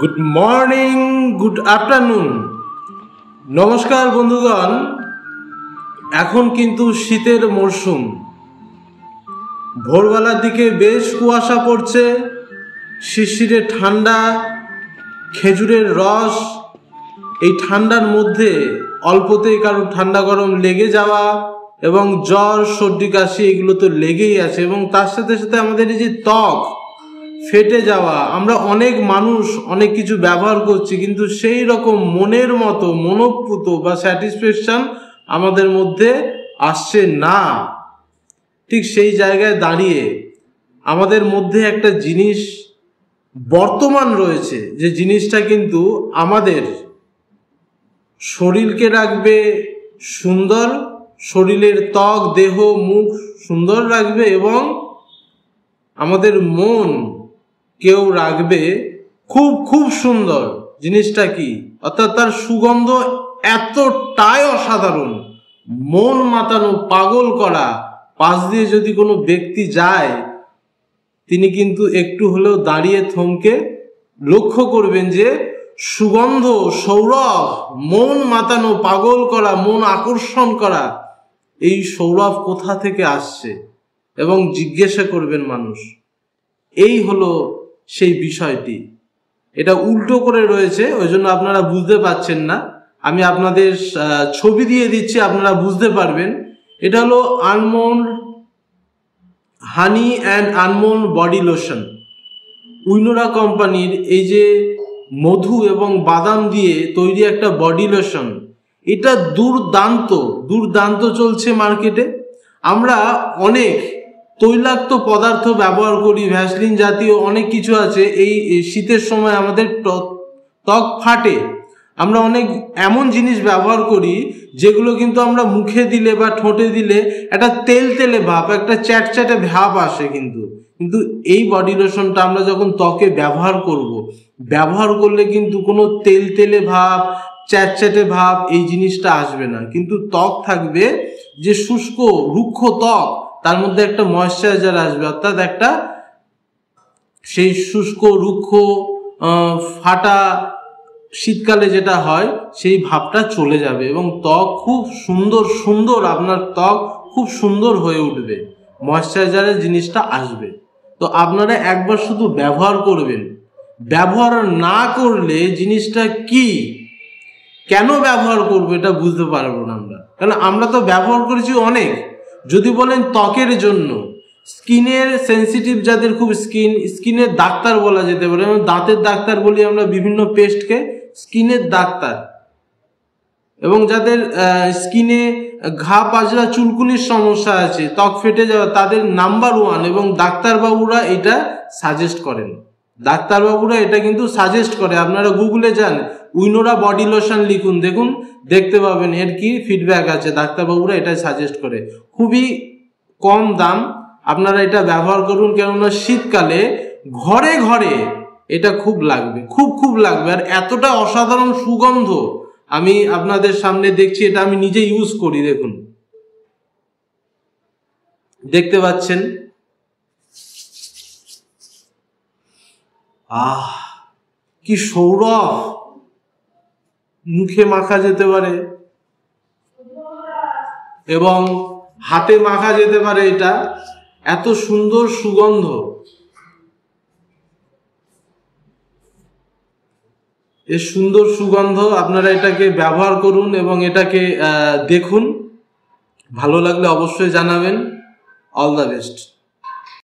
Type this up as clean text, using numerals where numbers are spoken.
Good morning, good afternoon, নমস্কার বন্ধুগণ। এখন কিন্তু শীতের মরশুম। ভোরবেলার দিকে বেশ কুয়াশা পড়ছে, শিশিরে ঠান্ডা, খেজুরের রস। এই ঠান্ডার মধ্যে অল্পতেই কারোর ঠান্ডা গরম লেগে যাওয়া এবং জ্বর, সর্দি, কাশি এগুলো তো লেগেই আছে। এবং তার সাথে সাথে আমাদের এই যে ত্বক ফেটে যাওয়া, আমরা অনেক মানুষ অনেক কিছু ব্যবহার করছি, কিন্তু সেই রকম মনের মতো মনোপুত বা স্যাটিসফ্যাকশন আমাদের মধ্যে আসছে না। ঠিক সেই জায়গায় দাঁড়িয়ে আমাদের মধ্যে একটা জিনিস বর্তমান রয়েছে, যে জিনিসটা কিন্তু আমাদের শরীরকে রাখবে সুন্দর, শরীরের ত্বক, দেহ, মুখ সুন্দর রাখবে এবং আমাদের মন কেউ রাখবে খুব খুব সুন্দর। জিনিসটা কি? অর্থাৎ তার সুগন্ধ এতটাই অসাধারণ, মন মাতানো, পাগল করা। পাশ দিয়ে যদি কোনো ব্যক্তি যায়, তিনি কিন্তু একটু হলেও দাঁড়িয়ে থমকে লক্ষ্য করবেন যে সুগন্ধ, সৌরভ, মন মাতানো, পাগল করা, মন আকর্ষণ করা, এই সৌরভ কোথা থেকে আসছে এবং জিজ্ঞাসা করবেন মানুষ। এই হলো সেই বিষয়টি। এটা উল্টো করে রয়েছে, ওই জন্য আপনারা বুঝতে পারছেন না। আমি আপনাদের ছবি দিয়ে দিচ্ছি, আপনারা বুঝতে পারবেন। এটা হলো almond honey and almond body lotion, উইনোরা কোম্পানির। এই যে মধু এবং বাদাম দিয়ে তৈরি একটা বডি লোশন, এটা দুর্দান্ত দুর্দান্ত চলছে মার্কেটে। আমরা অনেক তৈলাক্ত পদার্থ ব্যবহার করি, ভ্যাসলিন জাতীয় অনেক কিছু আছে। এই শীতের সময় আমাদের ত্বক ফাটে, আমরা অনেক এমন জিনিস ব্যবহার করি যেগুলো কিন্তু আমরা মুখে দিলে বা ঠোঁটে দিলে একটা তেল তেলে ভাব, একটা চ্যাটচ্যাটে ভাব আসে। কিন্তু এই বডি লোশনটা আমরা যখন ত্বকে ব্যবহার করলে কিন্তু কোনো তেল তেলে ভাব, চ্যাটচ্যাটে ভাব এই জিনিসটা আসবে না। কিন্তু ত্বক থাকবে যে শুষ্ক রুক্ষ ত্বক, তার মধ্যে একটা ময়েশ্চারাইজার আসবে, অর্থাৎ একটা সেই শুষ্ক রুক্ষ ফাটা শীতকালে যেটা হয় সেই ভাবটা চলে যাবে এবং ত্বক খুব সুন্দর আপনার ত্বক খুব সুন্দর হয়ে উঠবে, ময়েশ্চারাইজারের জিনিসটা আসবে। তো আপনারা একবার শুধু ব্যবহার করবেন। ব্যবহার না করলে জিনিসটা কি, কেন ব্যবহার করবো এটা বুঝতে পারবো না আমরা, কারণ আমরা তো ব্যবহার করেছি অনেক। যদি বলেন ত্বকের জন্য, স্কিনের সেন্সিটিভ যাদের, খুব স্কিনের ডাক্তার বলা যেতে পারে, দাঁতের ডাক্তার বলি আমরা বিভিন্ন পেস্টকে, স্কিনের ডাক্তার। এবং যাদের স্কিনে ঘা, পাজরা, চুলকুনির সমস্যা আছে, ত্বক ফেটে যাওয়া, তাদের নাম্বার 1 এবং ডাক্তারবাবুরা এটা সাজেস্ট করেন। ডাক্তারবাবুরা এটা কিন্তু সাজেস্ট করে। আপনারা গুগলে যান, উইনোরা বডি লোশন লিখুন, দেখুন, দেখতে পাবেন এর কি ফিডব্যাক আছে। ডাক্তারবাবুরা এটা সাজেস্ট করে, খুবই কম দাম। আপনারা এটা ব্যবহার করুন, কেননা শীতকালে ঘরে ঘরে এটা খুব লাগবে, খুব লাগবে। আর এতটা অসাধারণ সুগন্ধ আমি আপনাদের সামনে দেখছি, এটা আমি নিজে ইউজ করি। দেখুন, দেখতে পাচ্ছেন, কি সৌরভ! মুখে মাখা যেতে পারে এবং হাতে মাখা যেতে পারে। এটা এত সুন্দর সুগন্ধ। এই সুন্দর সুগন্ধ, আপনারা এটাকে ব্যবহার করুন এবং এটাকে দেখুন। ভালো লাগলে অবশ্যই জানাবেন। All the best.